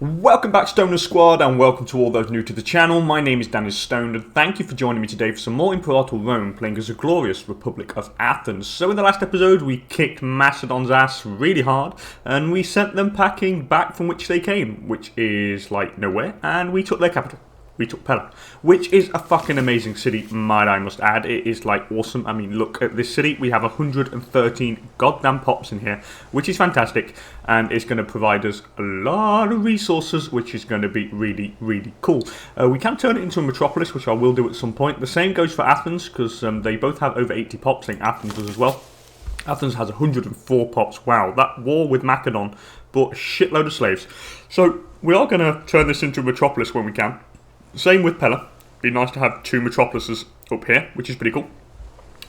Welcome back, Stoner Squad, and welcome to all those new to the channel. My name is DanIsStoned, and thank you for joining me today for some more Imperator Rome, playing as a glorious Republic of Athens. So in the last episode, we kicked Macedon's ass really hard, and we sent them packing back from which they came, which is, like, nowhere, and we took their capital. We took Pella, which is a fucking amazing city, might I must add. It is, like, awesome. I mean, look at this city. We have 113 goddamn pops in here, which is fantastic, and it's going to provide us a lot of resources, which is going to be really, really cool. We can turn it into a metropolis, which I will do at some point. The same goes for Athens, because they both have over 80 pops. I think Athens does as well. Athens has 104 pops. Wow, that war with Macedon brought a shitload of slaves. So we are going to turn this into a metropolis when we can. Same with Pella. Be nice to have two metropolises up here, which is pretty cool.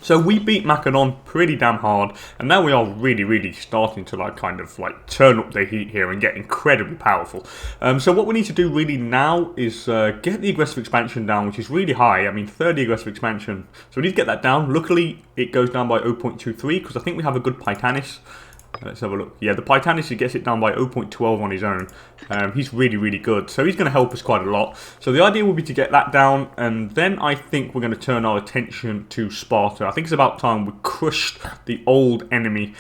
So we beat Macedon pretty damn hard, and now we are really starting to kind of turn up the heat here and get incredibly powerful. So what we need to do really now is get the aggressive expansion down, which is really high. I mean, 30 aggressive expansion. So we need to get that down. Luckily, it goes down by 0.23 because I think we have a good Pitanis. Let's have a look. Yeah, the Pitanis, he gets it down by 0.12 on his own. He's really good. So he's going to help us quite a lot. So the idea will be to get that down. And then I think we're going to turn our attention to Sparta. I think it's about time we crushed the old enemy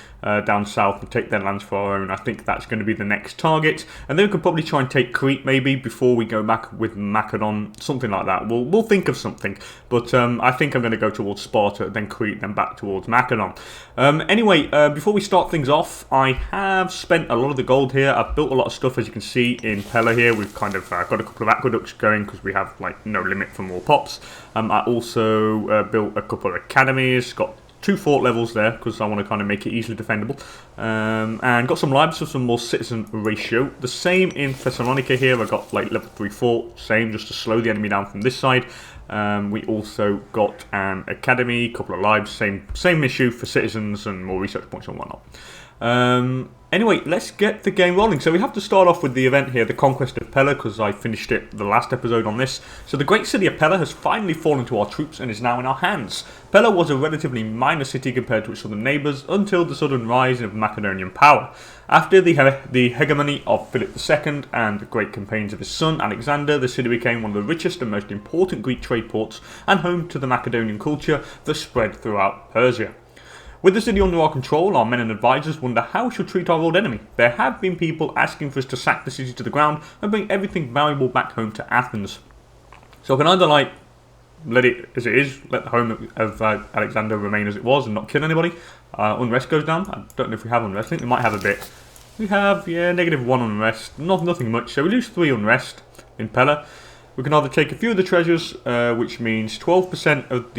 down south and take their lands for our own. I think that's going to be the next target. And then we could probably try and take Crete maybe before we go back with Macedon. Something like that. We'll think of something. But I think I'm going to go towards Sparta, then Crete, then back towards Macedon. Anyway, before we start things off, I have spent a lot of the gold here. I've built a lot of stuff, as you can see in Pella here. We've kind of got a couple of aqueducts going because we have no limit for more pops. I also built a couple of academies, got 2 fort levels there because I want to kind of make it easily defendable, and got some lives for some more citizen ratio. The same in Thessalonica here. I got level 3 fort, same just to slow the enemy down from this side. We also got an academy, couple of lives, same issue for citizens and more research points and whatnot. Anyway, let's get the game rolling. So we have to start off with the event here, the Conquest of Pella, because I finished it the last episode on this. So the great city of Pella has finally fallen to our troops and is now in our hands. Pella was a relatively minor city compared to its southern neighbours until the sudden rise of Macedonian power. After the hegemony of Philip II and the great campaigns of his son Alexander, the city became one of the richest and most important Greek trade ports and home to the Macedonian culture that spread throughout Persia. With the city under our control, our men and advisors wonder how we should treat our old enemy. There have been people asking for us to sack the city to the ground and bring everything valuable back home to Athens. So I can either let it as it is, let the home of Alexander remain as it was and not kill anybody. Unrest goes down. I don't know if we have unrest. I think we might have a bit. We have, yeah, -1 unrest. Nothing much. So we lose 3 unrest in Pella. We can either take a few of the treasures, which means 12% of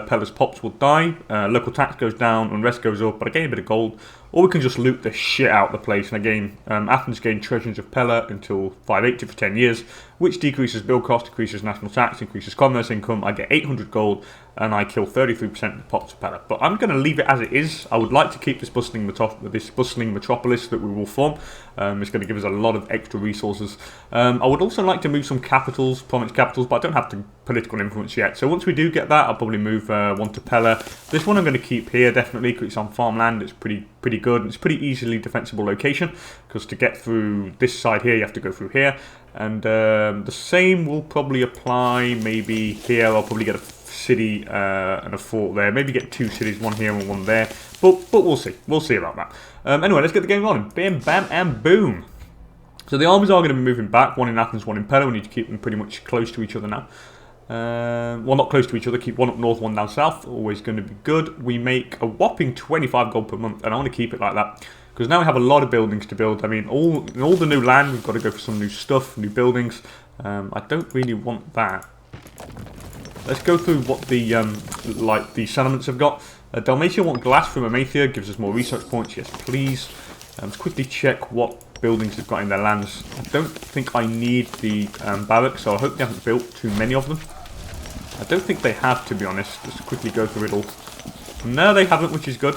Pella's pops will die. Local tax goes down, unrest goes up, but I gain a bit of gold. Or we can just loot the shit out of the place. And again, Athens gain treasures of Pella until 580 for 10 years, which decreases build cost, decreases national tax, increases commerce income. I get 800 gold, and I kill 33% of the pops of Pella. But I'm going to leave it as it is. I would like to keep this bustling metropolis that we will form. It's going to give us a lot of extra resources. I would also like to move some capitals, province capitals, but I don't have the political influence yet. So once we do get that, I'll probably move one to Pella. This one I'm going to keep here, definitely, because it's on farmland. It's pretty good, and it's a pretty easily defensible location, because to get through this side here, you have to go through here. And the same will probably apply maybe here. I'll probably get a city and a fort there. Maybe get 2 cities, one here and one there. But we'll see. We'll see about that. Anyway, let's get the game rolling. Bam, bam, and boom. So the armies are going to be moving back. One in Athens, one in Pella. We need to keep them pretty much close to each other now. Well, not close to each other. Keep one up north, one down south. Always going to be good. We make a whopping 25 gold per month, and I want to keep it like that. Because now we have a lot of buildings to build. I mean, all the new land, we've got to go for some new stuff, new buildings. I don't really want that. Let's go through what the settlements have got. Dalmatia want glass from Amathia, gives us more research points. Yes, please. Let's quickly check what buildings they've got in their lands. I don't think I need the barracks, so I hope they haven't built too many of them. I don't think they have, to be honest. Let's quickly go through it all. No, they haven't, which is good.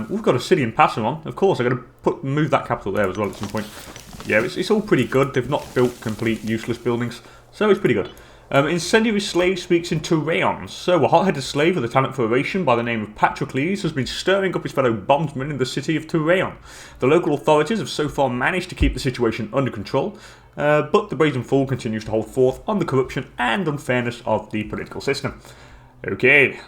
We've got a city in Passaron. Of course, I'm going to move that capital there as well at some point. Yeah, it's all pretty good. They've not built complete useless buildings, so it's pretty good. Incendiary slave speaks in Tyreon. So, a hot-headed slave with a talent for oration by the name of Patrocles has been stirring up his fellow bondsmen in the city of Tyreon. The local authorities have so far managed to keep the situation under control, but the brazen fool continues to hold forth on the corruption and unfairness of the political system. Okay,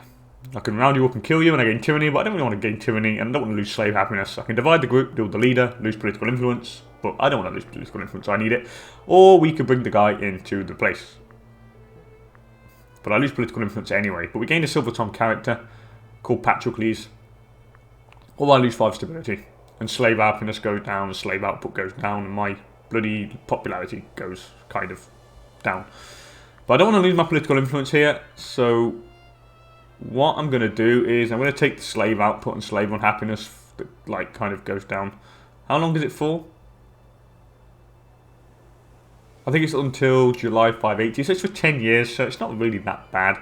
I can round you up and kill you and I gain tyranny, but I don't really want to gain tyranny and I don't want to lose slave happiness. I can divide the group, deal with the leader, lose political influence, but I don't want to lose political influence, I need it. Or we could bring the guy into the place. But I lose political influence anyway. But we gain a Silverton character called Patrocles. Or I lose 5 stability. And slave happiness goes down, and slave output goes down, and my bloody popularity goes kind of down. But I don't want to lose my political influence here, so what I'm going to do is I'm going to take the slave output and slave unhappiness that like kind of goes down. How long is it for? I think it's until July 580, so it's for 10 years, so it's not really that bad.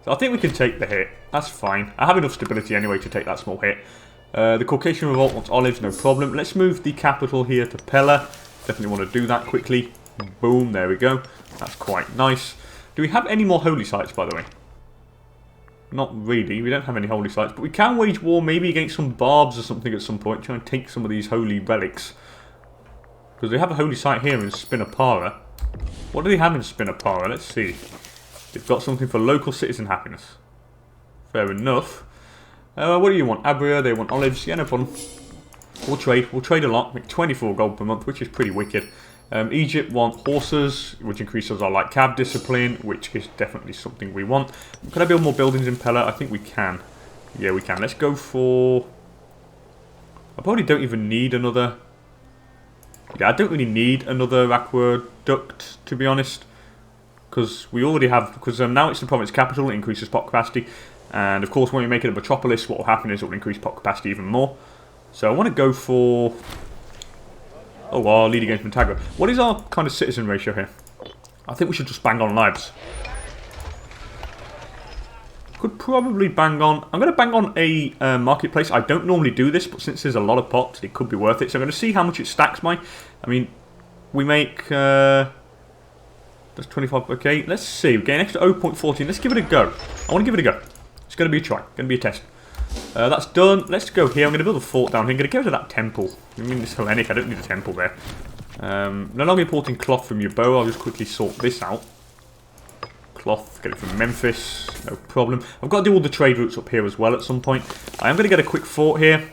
So I think we can take the hit. That's fine. I have enough stability anyway to take that small hit. The Caucasian Revolt wants olives, no problem. Let's move the capital here to Pella. Definitely want to do that quickly. Boom, there we go. That's quite nice. Do we have any more holy sites, by the way? Not really. We don't have any holy sites, but we can wage war maybe against some barbs or something at some point. Try and take some of these holy relics. Because we have a holy site here in Spinapara. What do they have in Spinapara? Let's see. They've got something for local citizen happiness. Fair enough. What do you want? Abria, they want olives. Yeah, no problem. We'll trade. We'll trade a lot. Make 24 gold per month, which is pretty wicked. Egypt want horses, which increases our light cav discipline, which is definitely something we want. Can I build more buildings in Pella? I think we can. Yeah, we can. Let's go for... I probably don't even need another... Yeah, I don't really need another aqueduct, to be honest. Because we already have... Because now it's the province capital, it increases pot capacity. And of course, when we make it a metropolis, what will happen is it will increase pot capacity even more. So I want to go for... Oh, our lead against Montagra. What is our kind of citizen ratio here? I think we should just bang on lives. Could probably bang on... I'm going to bang on a marketplace. I don't normally do this, but since there's a lot of pots, it could be worth it. So I'm going to see how much it stacks my... I mean, we make... that's 25... Okay, let's see. We get an extra 0.14. Let's give it a go. I want to give it a go. It's going to be a try. Going to be a test. That's done. Let's go here. I'm going to build a fort down here. I'm going to go to that temple. I mean, this Hellenic. I don't need a temple there. No longer importing cloth from your bow. I'll just quickly sort this out. Cloth. Get it from Memphis. No problem. I've got to do all the trade routes up here as well at some point. I am going to get a quick fort here.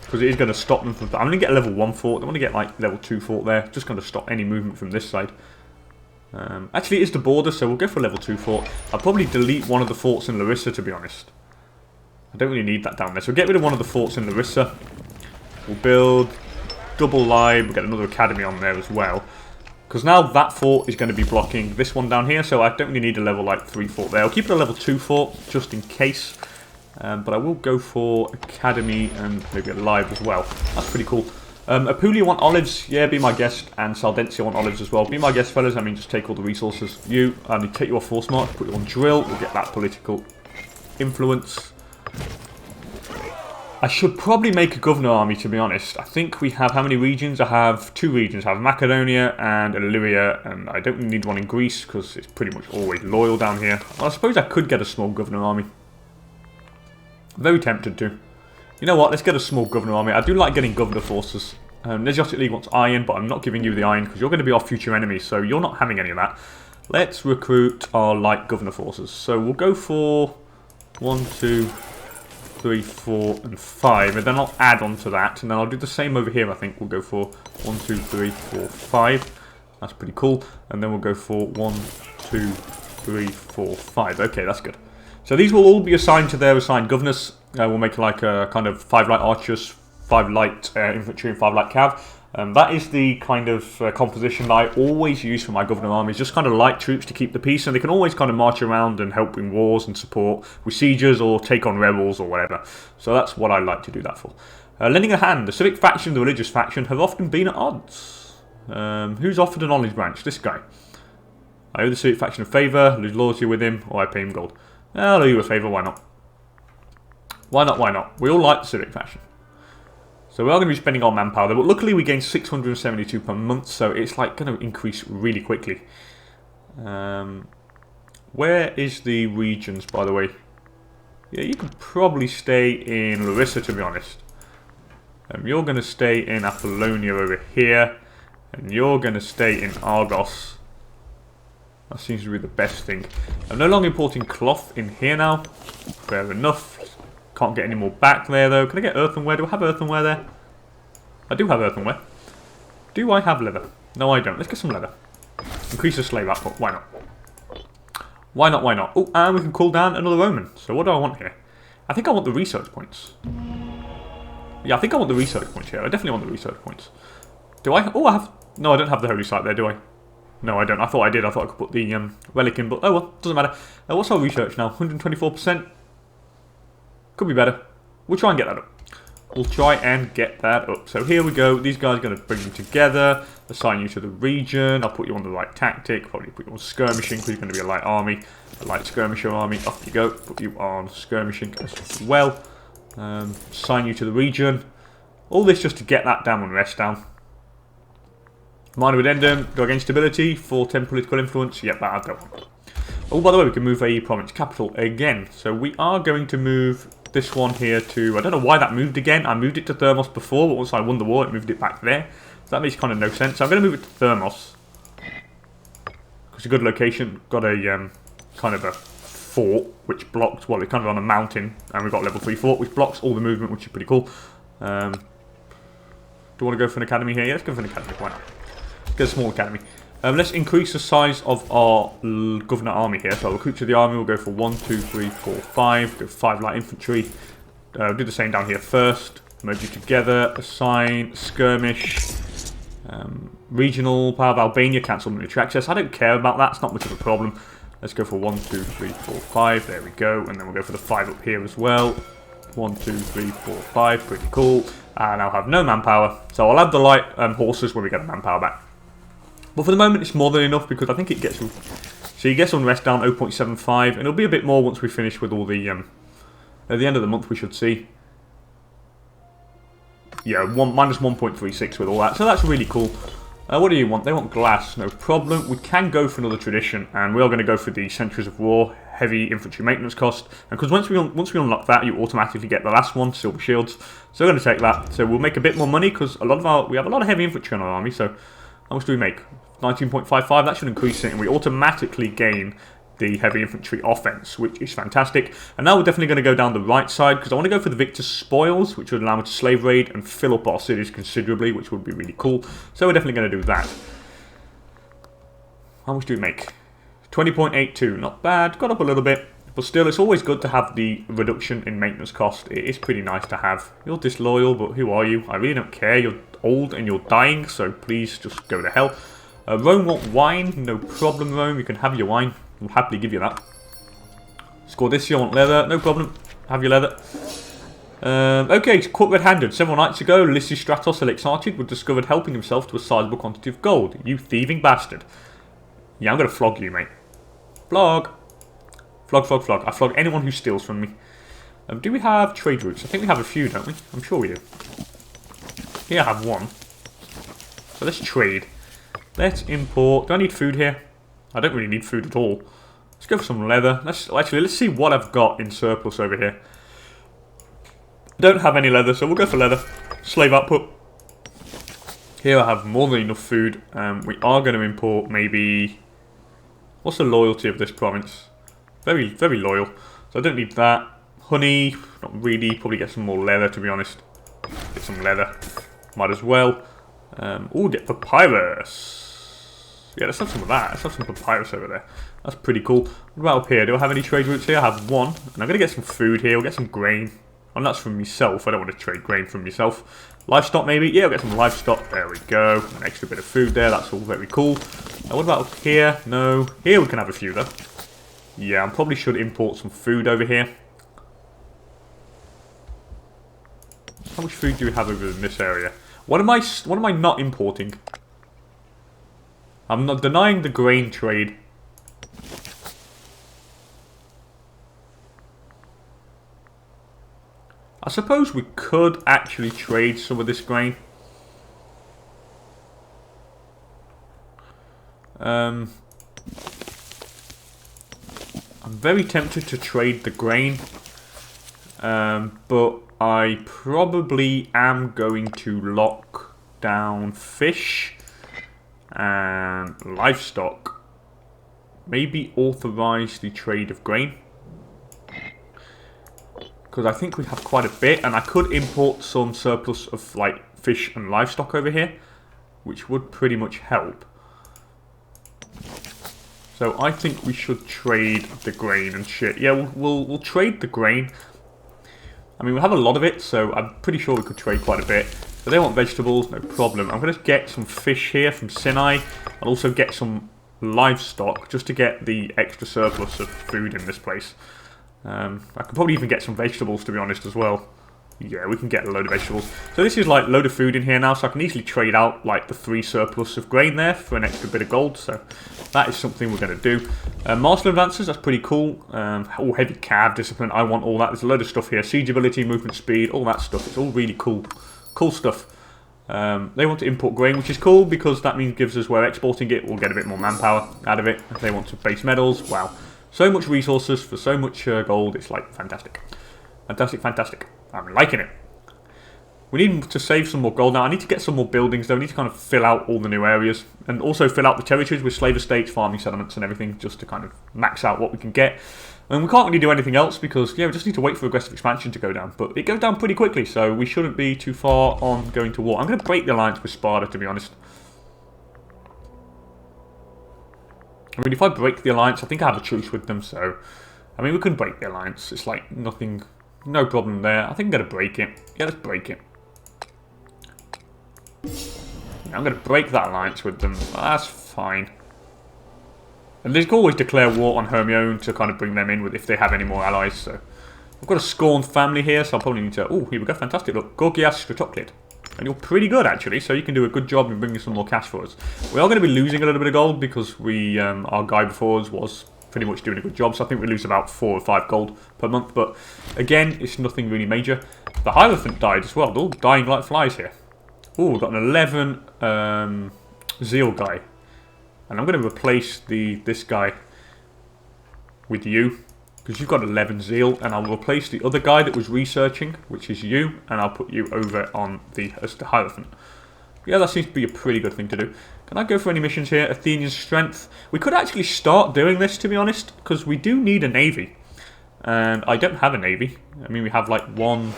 Because it is going to stop them from... I'm going to get a level 1 fort. I want to get like level 2 fort there. Just going to stop any movement from this side. Actually, it is the border, so we'll go for a level 2 fort. I'll probably delete one of the forts in Larissa, to be honest. I don't really need that down there. So we'll get rid of one of the forts in Larissa. We'll build double line. We'll get another academy on there as well. Because now that fort is going to be blocking this one down here. So I don't really need a level like 3 fort there. I'll keep it a level 2 fort just in case. But I will go for academy and maybe a live as well. That's pretty cool. Apulia want olives. Yeah, be my guest. And Saldensia want olives as well. Be my guest, fellas. I mean, just take all the resources. You, I need to take you off force march. Put you on drill. We'll get that political influence. I should probably make a governor army, to be honest. I think we have how many regions? I have 2 regions. I have Macedonia and Illyria, and I don't need one in Greece because it's pretty much always loyal down here. Well, I suppose I could get a small governor army. I'm very tempted to. You know what? Let's get a small governor army. I do like getting governor forces. Nesiotic League wants iron, but I'm not giving you the iron because you're going to be our future enemy, so you're not having any of that. Let's recruit our light governor forces. So we'll go for 1, 2... 3, 4, and 5, and then I'll add on to that, and then I'll do the same over here. I think we'll go for 1, 2, 3, 4, 5. That's pretty cool. And then we'll go for 1, 2, 3, 4, 5. Okay, that's good. So these will all be assigned to their assigned governors. We'll make like a kind of 5 light archers, 5 light infantry, and 5 light cav. That is the kind of composition that I always use for my governor armies, just kind of light troops to keep the peace, and they can always kind of march around and help in wars and support with sieges or take on rebels or whatever. So that's what I like to do that for. Lending a hand. The civic faction and the religious faction have often been at odds. Who's offered a knowledge branch? This guy. I owe the civic faction a favour, lose loyalty with him, or I pay him gold. I'll owe you a favour, why not? Why not, why not? We all like the civic faction. So we are going to be spending our manpower there, but luckily we gain 672 per month, so it's like going to increase really quickly. Where is the regions, by the way? Yeah, you could probably stay in Larissa, to be honest. You're going to stay in Apollonia over here. And you're going to stay in Argos. That seems to be the best thing. I'm no longer importing cloth in here now. Fair enough. Can't get any more back there, though. Can I get earthenware? Do I have earthenware there? I do have earthenware. Do I have leather? No, I don't. Let's get some leather. Increase the slave output. Why not? Why not? Why not? Oh, and we can call down another Roman. So what do I want here? I think I want the research points. Yeah, I think I want the research points here. I definitely want the research points. Do I? Oh, I have... No, I don't have the holy site there, do I? No, I don't. I thought I did. I thought I could put the relic in, but oh well, doesn't matter. What's our research now? 124%? Could be better. We'll try and get that up. We'll try and get that up. So here we go. These guys are going to bring them together. Assign you to the region. I'll put you on the right tactic. Probably put you on skirmishing because you're going to be a light army. A light skirmisher army. Off you go. Put you on skirmishing as well. Assign you to the region. All this just to get that damn unrest down. Minor addendum. Go against stability. 410 political influence. Yep, that I don't want. Oh, by the way, we can move a province capital again. So we are going to move this one here to... I don't know why that moved again. I moved it to Thermos before, but once I won the war, it moved it back there. So that makes kind of no sense. So I'm going to move it to Thermos. It's a good location. Got a kind of a fort, which blocks... Well, it's kind of on a mountain. And we've got level 3 fort, which blocks all the movement, which is pretty cool. Do you want to go for an academy here? Yeah, let's go for an academy. Why not? Let's get a small academy. Let's increase the size of our governor army here. So recruit to the army, we'll go for 1, 2, 3, 4, 5. Go 5 light infantry. Do the same down here first. Merge you together. Assign. Skirmish. Regional power of Albania. Cancel military access. I don't care about that. It's not much of a problem. Let's go for 1, 2, 3, 4, 5. There we go. And then we'll go for the 5 up here as well. 1, 2, 3, 4, 5. Pretty cool. And I'll have no manpower. So I'll add the light horses when we get the manpower back. But for the moment, it's more than enough because I think it gets... So you get unrest down 0.75, and it'll be a bit more once we finish with all the... at the end of the month, we should see. Yeah, minus 1.36 with all that. So that's really cool. What do you want? They want glass, no problem. We can go for another tradition, and we are going to go for the Centuries of War, heavy infantry maintenance cost. And because once we unlock that, you automatically get the last one, silver shields. So we're going to take that. So we'll make a bit more money because we have a lot of heavy infantry in our army. So how much do we make? 19.55, that should increase it, and we automatically gain the heavy infantry offense, which is fantastic. And now we're definitely going to go down the right side, because I want to go for the victor's spoils, which would allow me to slave raid and fill up our cities considerably, which would be really cool. So we're definitely going to do that. How much do we make? 20.82, not bad, got up a little bit. But still, it's always good to have the reduction in maintenance cost. It is pretty nice to have. You're disloyal, but who are you? I really don't care. You're old and you're dying, so please just go to hell. Rome want wine? No problem, Rome. You can have your wine. We'll happily give you that. Scordissia want leather? No problem. Have your leather. Okay, caught red-handed. Several nights ago, Lysistratos Alexarchid was discovered helping himself to a sizable quantity of gold. You thieving bastard. Yeah, I'm going to flog you, mate. Flog. Flog, flog, flog. I flog anyone who steals from me. Do we have trade routes? I think we have a few, don't we? I'm sure we do. Here I have one. So let's trade. Let's import. Do I need food here? I don't really need food at all. Let's go for some leather. Let's see what I've got in surplus over here. Don't have any leather, so we'll go for leather. Slave output. Here I have more than enough food. We are going to import maybe... What's the loyalty of this province? Very, very loyal. So I don't need that. Honey, not really. Probably get some more leather, to be honest. Get some leather. Might as well. Oh, get papyrus. Yeah, let's have some of that. Let's have some papyrus over there. That's pretty cool. What about up here? Do I have any trade routes here? I have one. And I'm going to get some food here. We'll get some grain. And that's from myself. I don't want to trade grain from myself. Livestock, maybe? Yeah, we'll get some livestock. There we go. An extra bit of food there. That's all very cool. What about up here? No. Here we can have a few, though. Yeah, I probably should import some food over here. How much food do we have over in this area? What am I not importing? I'm not denying the grain trade. I suppose we could actually trade some of this grain. I'm very tempted to trade the grain, but I probably am going to lock down fish and livestock. Maybe authorize the trade of grain, because I think we have quite a bit, and I could import some surplus of like fish and livestock over here, which would pretty much help. So I think we should trade the grain and shit. Yeah, we'll trade the grain. I mean, we'll have a lot of it, so I'm pretty sure we could trade quite a bit. So they want vegetables, no problem. I'm going to get some fish here from Sinai. I'll also get some livestock just to get the extra surplus of food in this place. I could probably even get some vegetables, to be honest, as well. Yeah, we can get a load of vegetables. So this is like a load of food in here now, so I can easily trade out like the 3 surplus of grain there for an extra bit of gold. So that is something we're going to do. Martial advances, that's pretty cool. All heavy cav discipline, I want all that. There's a load of stuff here. Siege ability, movement speed, all that stuff. It's all really cool. Cool stuff. They want to import grain, which is cool because that means gives us we're exporting it. We'll get a bit more manpower out of it. If they want to base metals, wow. So much resources for so much gold. It's like fantastic. Fantastic, fantastic. I'm liking it. We need to save some more gold now. I need to get some more buildings though. I need to kind of fill out all the new areas. And also fill out the territories with slave estates, farming settlements and everything. Just to kind of max out what we can get. And we can't really do anything else because, yeah, we just need to wait for aggressive expansion to go down. But it goes down pretty quickly, so we shouldn't be too far on going to war. I'm going to break the alliance with Sparta, to be honest. I mean, if I break the alliance, I think I have a truce with them, so... I mean, we can break the alliance. It's like nothing... No problem there. I think I'm going to break it. Yeah, let's break it. Yeah, I'm going to break that alliance with them. That's fine. And they can always declare war on Hermione to kind of bring them in with if they have any more allies. So I've got a scorned family here, so I'll probably need to... Oh, here we go. Fantastic. Look, Gorgias Stratoclid. And you're pretty good, actually, so you can do a good job in bringing some more cash for us. We are going to be losing a little bit of gold because we our guy before us was pretty much doing a good job. So I think we lose about 4 or 5 gold per month. But again, it's nothing really major. The Hierophant died as well. They're all dying like flies here. Oh, we've got an 11 Zeal guy. And I'm going to replace this guy with you. Because you've got 11 Zeal, and I'll replace the other guy that was researching, which is you, and I'll put you over on the Hierophant. Yeah, that seems to be a pretty good thing to do. Can I go for any missions here? Athenian strength. We could actually start doing this, to be honest, because we do need a navy. And I don't have a navy. I mean, we have like 1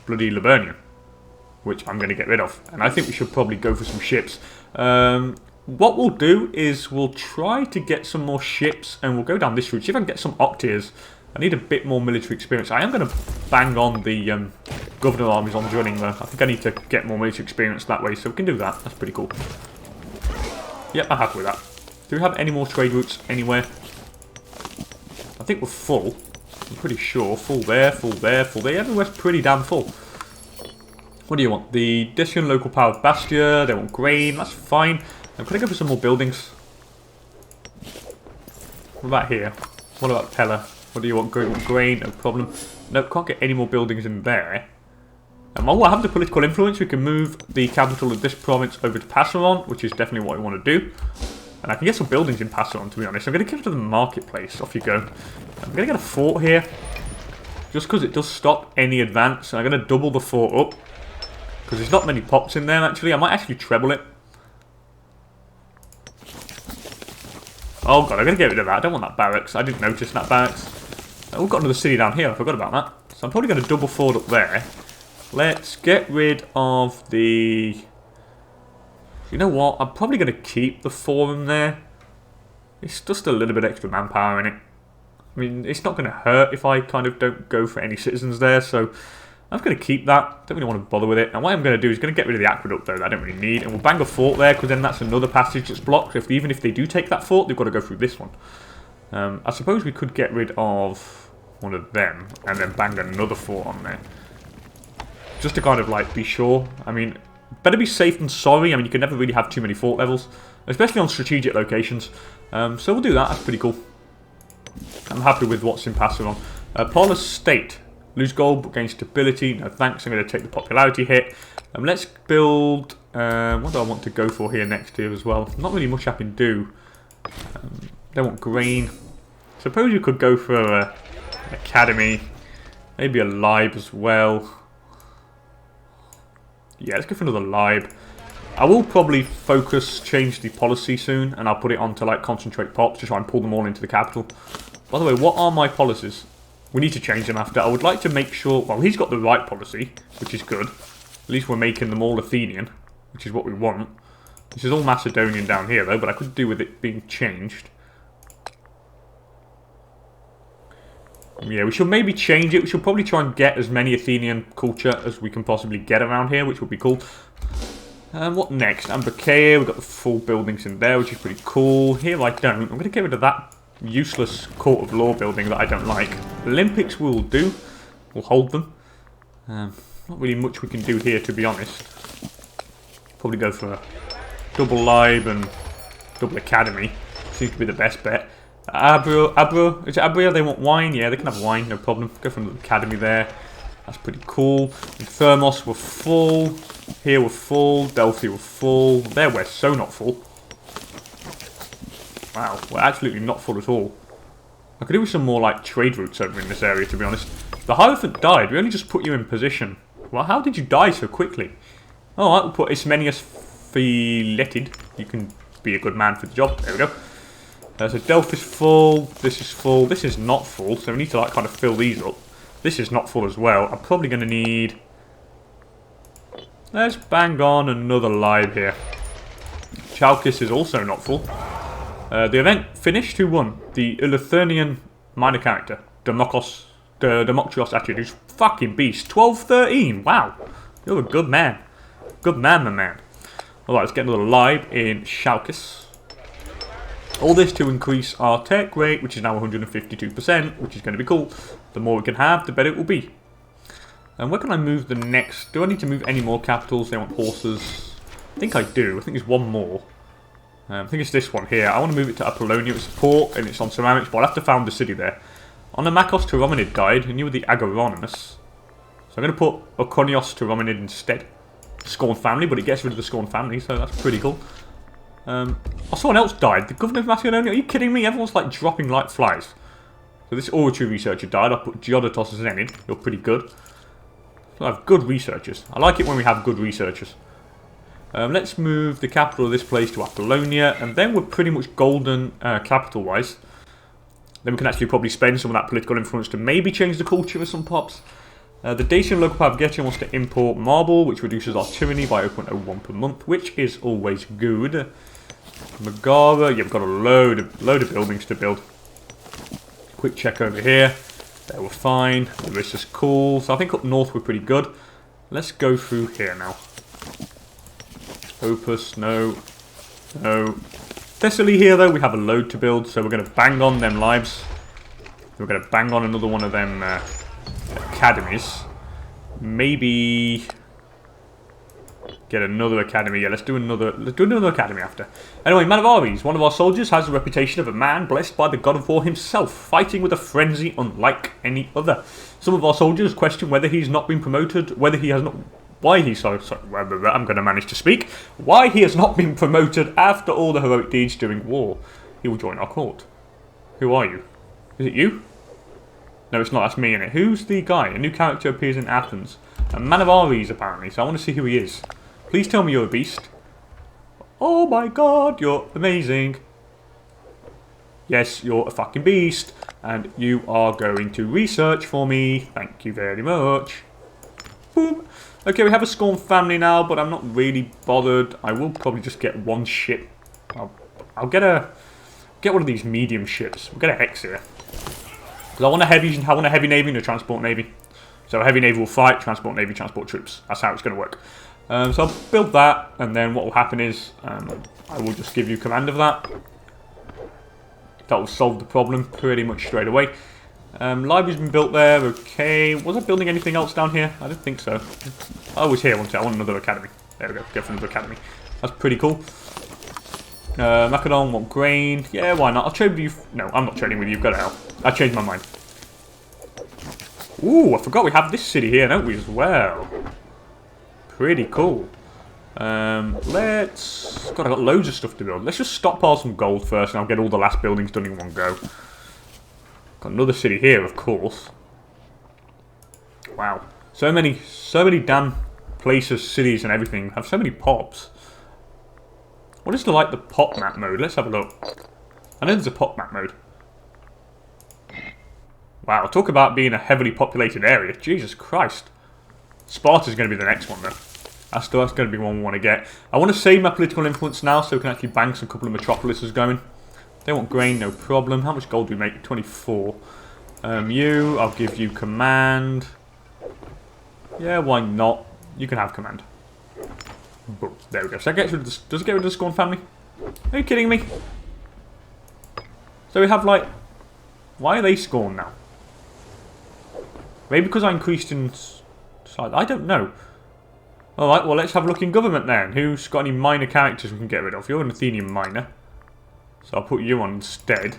bloody Liburnian, which I'm going to get rid of. And I think we should probably go for some ships. What we'll do is we'll try to get some more ships and we'll go down this route. See if I can get some Octiers. I need a bit more military experience. I am going to bang on the governor armies on drilling though. I think I need to get more military experience that way, so we can do that. That's pretty cool. Yep, I'm happy with that. Do we have any more trade routes anywhere? I think we're full. I'm pretty sure. Full there, full there, full there. Everywhere's pretty damn full. What do you want? The Decian local powered Bastia. They want grain. That's fine. I'm going to go for some more buildings. What about here? What about Pella? What do you want? Grain? No problem. No, can't get any more buildings in there. Oh, I have the political influence. We can move the capital of this province over to Passaron, which is definitely what we want to do. And I can get some buildings in Passaron, to be honest. I'm going to give it to the marketplace. Off you go. I'm going to get a fort here. Just because it does stop any advance. And I'm going to double the fort up. Because there's not many pops in there, actually. I might actually treble it. Oh god, I'm going to get rid of that. I don't want that barracks. I didn't notice that barracks. We've got another city down here. I forgot about that. So I'm probably going to double forward up there. Let's get rid of the... You know what? I'm probably going to keep the forum there. It's just a little bit extra manpower in it. I mean, it's not going to hurt if I kind of don't go for any citizens there. So I'm just going to keep that. Don't really want to bother with it. And what I'm going to do is going to get rid of the aqueduct though that I don't really need. And we'll bang a fort there because then that's another passage that's blocked. Even if they do take that fort, they've got to go through this one. I suppose we could get rid of one of them and then bang another fort on there. Just to kind of like be sure. I mean, better be safe than sorry. I mean, you can never really have too many fort levels. Especially on strategic locations. So we'll do that. That's pretty cool. I'm happy with what's in Passaron. Paulus State. Lose gold but gain stability. No thanks. I'm going to take the popularity hit. Let's build... what do I want to go for here next year as well? Not really much I can do. They want grain. Suppose you could go for an academy. Maybe a lib as well. Yeah, let's go for another lib. I will probably change the policy soon, and I'll put it on to like concentrate pops to try and pull them all into the capital. By the way, what are my policies? We need to change them after. I would like to make sure, well, he's got the right policy, which is good. At least we're making them all Athenian, which is what we want. This is all Macedonian down here though, but I could do with it being changed. Yeah, we should maybe change it. We should probably try and get as many Athenian culture as we can possibly get around here, which would be cool. What next? Ambracia, we've got the full buildings in there, which is pretty cool. Here I don't. I'm going to get rid of that useless court of law building that I don't like. Olympics will do. We'll hold them. Not really much we can do here, to be honest. Probably go for a double lib and double academy. Seems to be the best bet. Abra, is it Abria? They want wine? Yeah, they can have wine, no problem. Go for another academy there. That's pretty cool. In Thermos, we're full. Here we're full. Delphi, we're full. There, we're so not full. Wow, we're absolutely not full at all. I could do with some more like trade routes over in this area, to be honest. The Hierophant died. We only just put you in position. Well, how did you die so quickly? Alright, we'll put Ismenius Phileted. You can be a good man for the job. There we go. So Delph is full. This is full. This is not full. So we need to like kind of fill these up. This is not full as well. I'm probably going to need... Let's bang on another lib here. Chalkis is also not full. The event finished. Who won? The Eleuthernian minor character. Democritos actually, who's fucking beast. 12-13. Wow. You're a good man. Good man, my man. Alright, let's get another lib in Chalkis. All this to increase our tech rate, which is now 152%, which is going to be cool. The more we can have, the better it will be. And where can I move the next? Do I need to move any more capitals? They want horses. I think I do. I think there's one more. I think it's this one here. I want to move it to Apollonia. It's a port and it's on ceramics, but I'll have to found the city there. Onomakos Tauromonid died, and you were the Agoronimus. So I'm going to put Oconios Tauromonid instead. Scorn family, but it gets rid of the Scorn family, so that's pretty cool. Oh, someone else died. The governor of Macedonia? Are you kidding me? Everyone's like dropping like flies. So this oratory researcher died. I'll put Geodotos as an Enid. You're pretty good. So I have good researchers. I like it when we have good researchers. Let's move the capital of this place to Apollonia, and then we're pretty much golden capital-wise. Then we can actually probably spend some of that political influence to maybe change the culture of some pops. The Dacian local power Getcha wants to import marble, which reduces our tyranny by 0.01 per month, which is always good. Megara, yeah, we've got a load of buildings to build. Quick check over here. There, we're fine. The rest is cool. So I think up north we're pretty good. Let's go through here now. Opus, no. No. Thessaly here, though, we have a load to build, so we're going to bang on them lives. We're going to bang on another one of them academies. Maybe get another academy. Yeah, let's do another academy after. Anyway, Manavares, one of our soldiers, has the reputation of a man blessed by the god of war himself, fighting with a frenzy unlike any other. Some of our soldiers question whether he's not been promoted, whether he has not... Why he I'm going to manage to speak. Why he has not been promoted after all the heroic deeds during war. He will join our court. Who are you? Is it you? No, it's not. That's me, innit? Who's the guy? A new character appears in Athens. A Manavares, apparently. So I want to see who he is. Please tell me you're a beast. Oh my god, you're amazing. Yes, you're a fucking beast. And you are going to research for me. Thank you very much. Boom. Okay, we have a Scorn family now, but I'm not really bothered. I will probably just get one ship. I'll get one of these medium ships. We'll get a Hex here. Because I want a heavy navy and a transport navy. So a heavy navy will fight, transport navy, transport troops. That's how it's going to work. So I'll build that, and then what will happen is I will just give you command of that. That will solve the problem pretty much straight away. Library's been built there, okay. Was I building anything else down here? I don't think so. I was here, I want another academy. There we go, go for another academy. That's pretty cool. Macedon want grain. Yeah, why not? I'll trade with you. No, I'm not trading with you, go to hell. I changed my mind. Ooh, I forgot we have this city here, don't we, as well? Pretty cool. Let's... God, I've got loads of stuff to build. Let's just stockpile some gold first, and I'll get all the last buildings done in one go. Got another city here, of course. Wow. So many damn places, cities and everything have so many pops. What is the pop map mode? Let's have a look. I know there's a pop map mode. Wow, talk about being a heavily populated area. Jesus Christ. Sparta's going to be the next one though. That's going to be one we want to get. I want to save my political influence now so we can actually bank some couple of metropolises going. They want grain, no problem. How much gold do we make? 24. I'll give you command. Yeah, why not? You can have command. Boom. There we go. So does it get rid of the Scorn family? Are you kidding me? So we have like... Why are they Scorn now? Maybe because I increased in size. I don't know. Alright, well let's have a look in government then. Who's got any minor characters we can get rid of? You're an Athenian minor. So I'll put you on instead.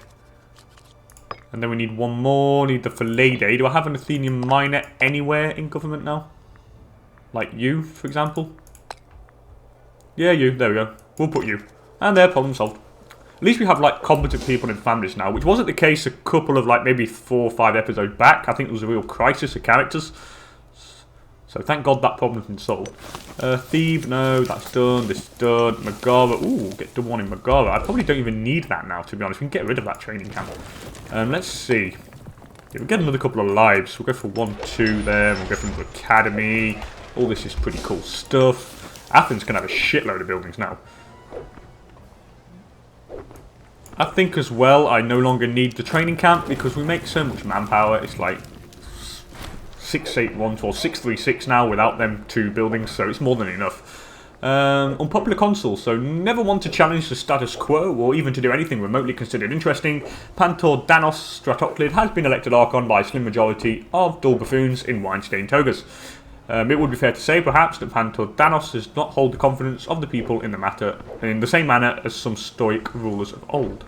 And then we need one more. Need the Phrygia. Do I have an Athenian minor anywhere in government now? Like you, for example? Yeah, you. There we go. We'll put you. And there, problem solved. At least we have like competent people in families now, which wasn't the case a couple of like maybe 4 or 5 episodes back. I think there was a real crisis of characters. So thank God that problem's been solved. Thebe, no, that's done. This is done. Megara, ooh, get done one in Megara. I probably don't even need that now, to be honest. We can get rid of that training camp. Let's see. Yeah, we'll get another couple of lives. We'll go for 1, 2 there. We'll go for another academy. All this is pretty cool stuff. Athens can have a shitload of buildings now. I think as well I no longer need the training camp because we make so much manpower. It's like 681 or 636 now without them 2 buildings, so it's more than enough. Unpopular consul, so never want to challenge the status quo or even to do anything remotely considered interesting. Pantor Danos Stratoclid has been elected Archon by a slim majority of dull buffoons in wine-stained togas. It would be fair to say, perhaps, that Pantor Danos does not hold the confidence of the people in the same manner as some stoic rulers of old.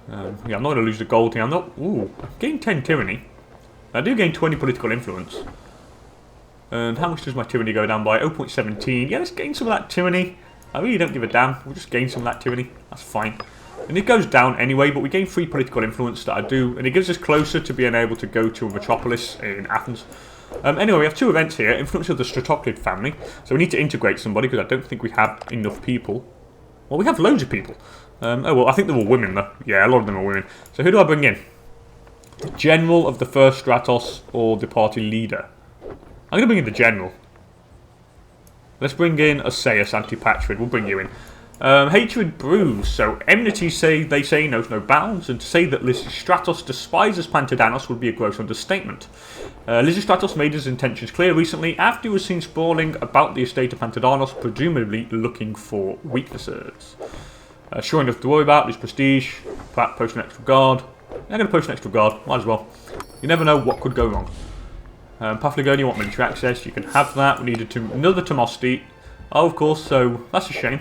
Yeah, I'm not going to lose the gold here. Gain 10 tyranny. I do gain 20 political influence. And how much does my tyranny go down by? 0.17. Yeah, let's gain some of that tyranny. I really don't give a damn. We'll just gain some of that tyranny. That's fine. And it goes down anyway, but we gain 3 political influence that I do. And it gives us closer to being able to go to a metropolis in Athens. Anyway, we have 2 events here. Influence of the Stratoclid family. So we need to integrate somebody because I don't think we have enough people. Well, we have loads of people. Oh, well, I think they're all women, though. Yeah, a lot of them are women. So who do I bring in? The general of the first Stratos or the party leader? I'm going to bring in the general. Let's bring in Asaeus Antipatrid. We'll bring you in. Hatred brews. So enmity they say knows no bounds, and to say that Lysistratos despises Pantodanos would be a gross understatement. Lysistratos made his intentions clear recently after he was seen sprawling about the estate of Pantodanos, presumably looking for weaknesses. Sure enough to worry about, there's prestige. Perhaps post an extra guard. I'm going to post an extra guard, might as well. You never know what could go wrong. Paphlagonia, you want military access, you can have that. We needed another Tomosti. Oh, of course, so that's a shame.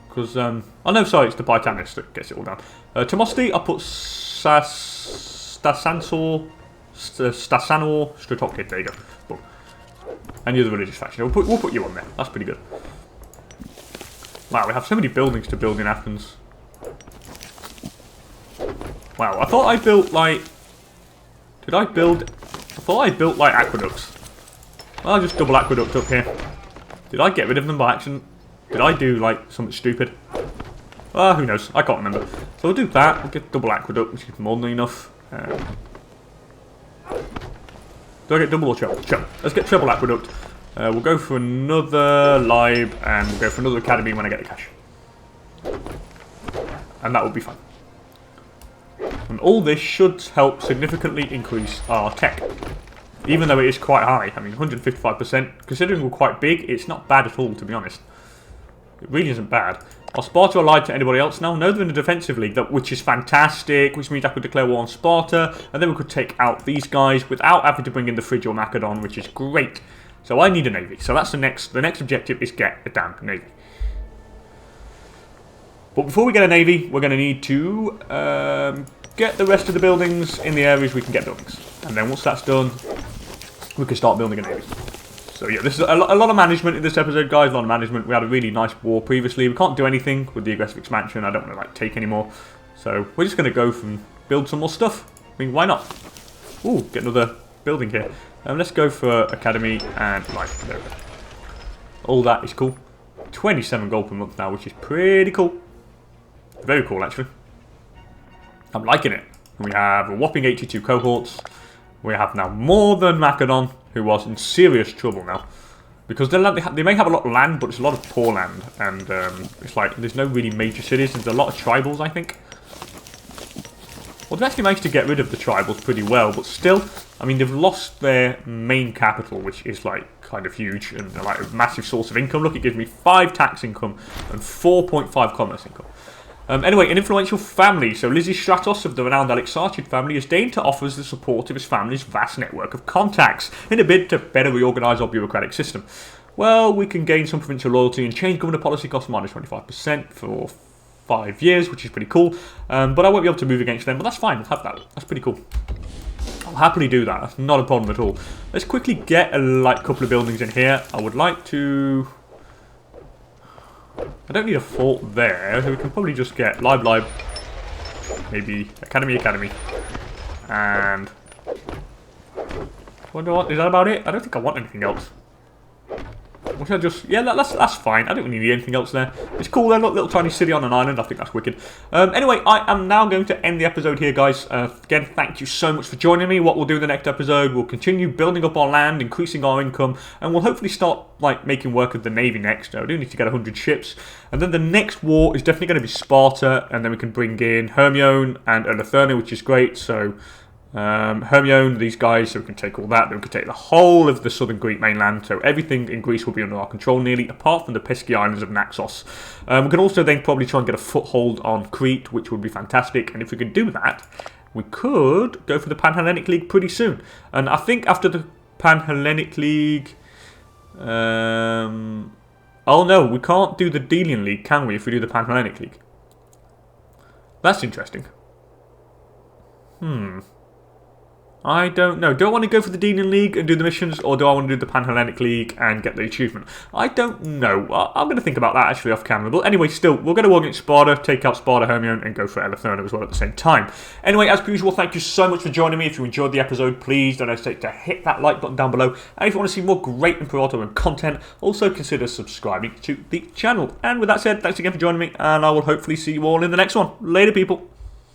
Because, oh no, sorry, it's the Pythanis that gets it all done. Tomosti, I'll put Stasanor Stratoclid, there you go. Boom. And the other religious faction, we'll put you on there, that's pretty good. Wow, we have so many buildings to build in Athens. Wow, I thought I built, like... Did I build... I thought I built, like, aqueducts. Well, I'll just double aqueduct up here. Did I get rid of them by accident? Did I do, like, something stupid? Who knows? I can't remember. So we'll do that. We'll get double aqueduct, which is more than enough. Do I get double or treble? Treble. Let's get treble aqueduct. We'll go for another lib and we'll go for another academy when I get the cash. And that will be fine. And all this should help significantly increase our tech. Even though it is quite high. I mean, 155%. Considering we're quite big, it's not bad at all, to be honest. It really isn't bad. Are Sparta allied to anybody else now? No, they're in a defensive league, which is fantastic, which means I could declare war on Sparta, and then we could take out these guys without having to bring in the Phrygia or Macedon, which is great. So I need a navy. So that's the next objective is get a damn navy. But before we get a navy, we're going to need to get the rest of the buildings in the areas we can get buildings. And then once that's done, we can start building a navy. So yeah, this is a lot of management in this episode, guys. A lot of management. We had a really nice war previously. We can't do anything with the aggressive expansion. I don't want to like take any more. So we're just going to go and build some more stuff. I mean, why not? Ooh, get another building here. Let's go for academy and right there. All that is cool. 27 gold per month now, which is pretty cool. Very cool, actually. I'm liking it. We have a whopping 82 cohorts. We have now more than Macedon, who was in serious trouble now. Because they may have a lot of land, but it's a lot of poor land. And it's like, there's no really major cities. There's a lot of tribals, I think. Well, they've actually managed to get rid of the tribals pretty well. But still, I mean, they've lost their main capital, which is like kind of huge. And like a massive source of income. Look, it gives me 5 tax income and 4.5 commerce income. Anyway, an influential family. So Lysistratos of the renowned Alexarchid family has deigned to offer us the support of his family's vast network of contacts in a bid to better reorganise our bureaucratic system. Well, we can gain some provincial loyalty and change governor policy costs minus 25% for 5 years, which is pretty cool. But I won't be able to move against them, but that's fine. I'll have that. That's pretty cool. I'll happily do that. That's not a problem at all. Let's quickly get a couple of buildings in here. I would like to... I don't need a fort there, so we can probably just get live, maybe academy, and what is that about it? I don't think I want anything else. Or should I just, yeah, that's fine. I don't really need anything else there. It's cool though, look, little tiny city on an island. I think that's wicked. Anyway, I am now going to end the episode here, guys. Again, thank you so much for joining me. What we'll do in the next episode, we'll continue building up our land, increasing our income, and we'll hopefully start like making work of the navy next. I do need to get 100 ships, and then the next war is definitely going to be Sparta, and then we can bring in Hermione and Eleuthera, which is great. So. Hermione, these guys, so we can take all that, then we can take the whole of the southern Greek mainland, so everything in Greece will be under our control nearly, apart from the pesky islands of Naxos. We can also then probably try and get a foothold on Crete, which would be fantastic, and if we could do that, we could go for the Pan-Hellenic League pretty soon. And I think after the Pan-Hellenic League... oh no, we can't do the Delian League, can we, if we do the Pan-Hellenic League? That's interesting. I don't know. Do I want to go for the Delian League and do the missions, or do I want to do the Pan-Hellenic League and get the achievement? I don't know. I'm going to think about that actually off camera. But anyway, still, we're going to war against Sparta, take out Sparta, Hermione, and go for Eleuthera as well at the same time. Anyway, as per usual, thank you so much for joining me. If you enjoyed the episode, please don't hesitate to hit that like button down below. And if you want to see more great Imperator and content, also consider subscribing to the channel. And with that said, thanks again for joining me, and I will hopefully see you all in the next one. Later, people.